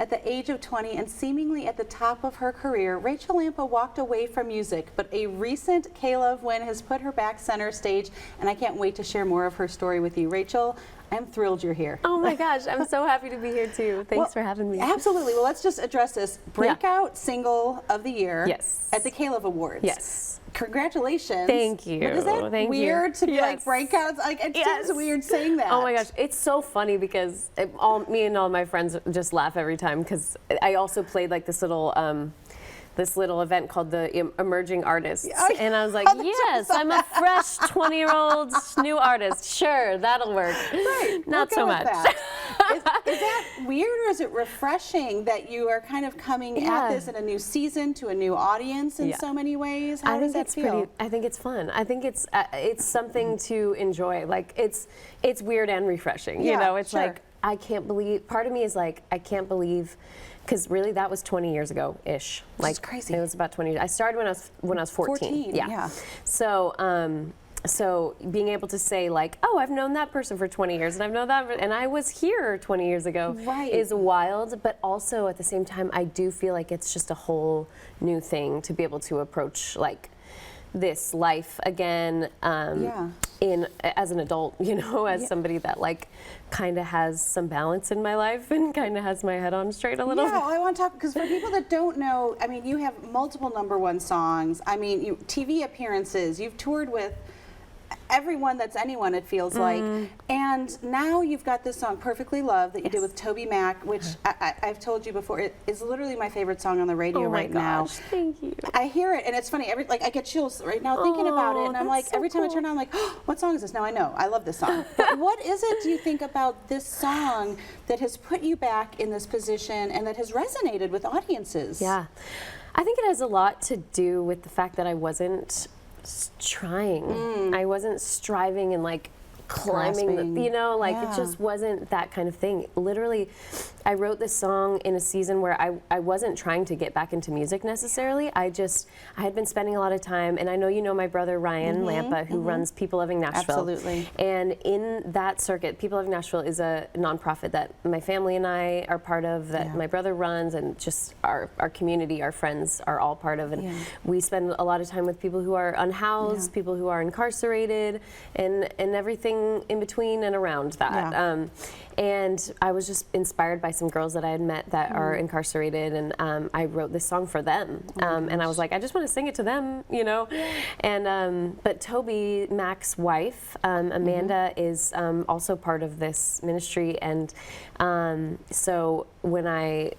At the age of 20 and seemingly at the top of her career, Rachael Lampa walked away from music, but a recent K-Love win has put her back center stage, and I can't wait to share more of her story with you. Rachel, I'm thrilled you're here. Oh my gosh, I'm so happy to be here too. Thanks for having me. Absolutely. Well, let's just address this. Breakout Single of the Year at the K-Love Awards. Yes. Congratulations. Thank you. But is that weird to be like breakouts? Like, it seems weird saying that. Oh my gosh, it's so funny because me and all my friends just laugh every time because I also played like this little event called the Emerging Artists. And I was like, yes, I'm a fresh 20-year-old new artist. Sure, that'll work. Right. Not so much. Is that weird, or is it refreshing that you are kind of coming at this in a new season to a new audience in so many ways? How does that feel? I think it's fun. I think it's something to enjoy. Like it's weird and refreshing. You know, it's like I can't believe. Part of me is like I can't believe. Because really, that was 20 years ago-ish. Like, crazy. It was about 20 years. I started when I was 14. Yeah. So being able to say like, oh, I've known that person for 20 years, and I've known that, and I was here 20 years ago, is wild. But also at the same time, I do feel like it's just a whole new thing to be able to approach like this life again as an adult, you know, as somebody that like kind of has some balance in my life and kind of has my head on straight a little bit. I want to talk, because for people that don't know, I mean, you have multiple #1 songs. I mean, TV appearances, you've toured with everyone that's anyone, it feels like. And now you've got this song, Perfectly Loved, that you did with Toby Mac, which I've told you before, it is literally my favorite song on the radio right now. Thank you. I hear it, and it's funny, I get chills right now thinking about it, and I'm like, every time I turn on, I'm like, oh, what song is this? Now I know, I love this song. But what is it, do you think, about this song that has put you back in this position and that has resonated with audiences? Yeah, I think it has a lot to do with the fact that I wasn't trying. I wasn't striving and like climbing, you know, like it just wasn't that kind of thing. Literally, I wrote this song in a season where I wasn't trying to get back into music necessarily. I had been spending a lot of time, and I know you know my brother Ryan Lampa, who runs People Loving Nashville. Absolutely. And in that circuit, People Loving Nashville is a nonprofit that my family and I are part of, that my brother runs, and just our community, our friends are all part of. And we spend a lot of time with people who are unhoused, people who are incarcerated, and everything in between and around that. And I was just inspired by some girls that I had met that are incarcerated, and I wrote this song for them. And I was like, I just want to sing it to them, you know? And but Toby Mac's wife, Amanda, is also part of this ministry, and so when I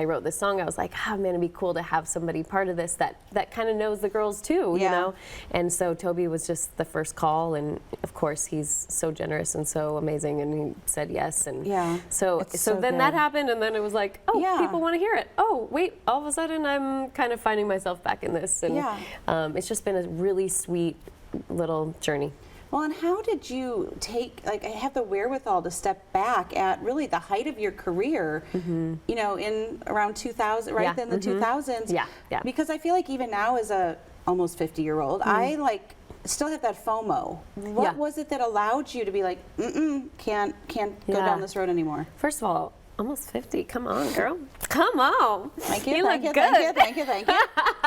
wrote this song, I was like, oh man, it'd be cool to have somebody part of this that kind of knows the girls too, you know? And so Toby was just the first call, and of course he's so generous and so amazing, and he said yes. And so then that happened, and then it was like, oh, people want to hear it. Oh, wait, all of a sudden I'm kind of finding myself back in this, and it's just been a really sweet little journey. Well, and how did you have the wherewithal to step back at really the height of your career, you know, in around 2000, right in the 2000s? Because I feel like even now as a almost 50-year-old, I still have that FOMO. What was it that allowed you to be like, can't go down this road anymore? First of all, almost 50. Come on, girl. Come on. Thank you. You look good. Thank you.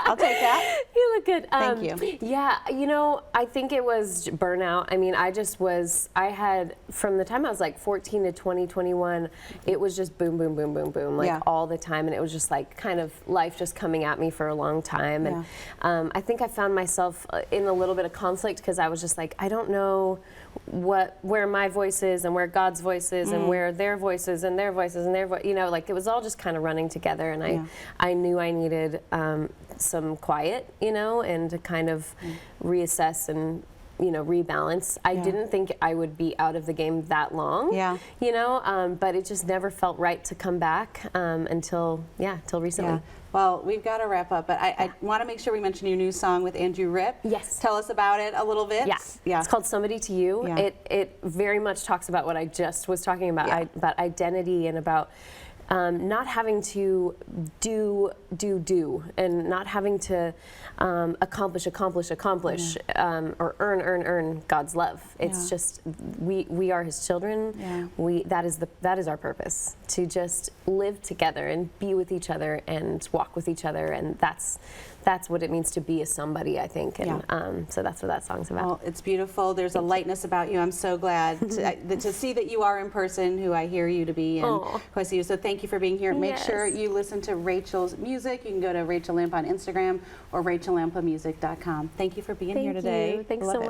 I'll take that. You look good. Thank you. Yeah, you know, I think it was burnout. I mean, I had, from the time I was like 14 to 20, 21, it was just boom, boom, boom, boom, boom, like all the time. And it was just like kind of life just coming at me for a long time. And I think I found myself in a little bit of conflict, because I was just like, I don't know where my voice is and where God's voice is and where their voice is and their voices and their voice, you know, like it was all just kind of running together, and I knew I needed some quiet, you know, and to kind of reassess and, you know, rebalance. I didn't think I would be out of the game that long, you know, but it just never felt right to come back until recently. Well, we've got to wrap up, but I want to make sure we mention your new song with Andrew Ripp. Yes. Tell us about it a little bit. Yeah. It's called Somebody to You. It very much talks about what I just was talking about, about identity and about not having to do, and not having to accomplish, or earn God's love. It's just, we are His children. That is our purpose, to just live together and be with each other and walk with each other, and that's what it means to be a somebody, I think. And so that's what that song's about. Well, it's beautiful. There's a lightness about you. I'm so glad to see that you are in person, who I hear you to be, and who I see you. So thank you for being here. Make sure you listen to Rachael's music. You can go to Rachael Lampa on Instagram or rachaellampamusic.com. Thank you for being here today. Thanks so much.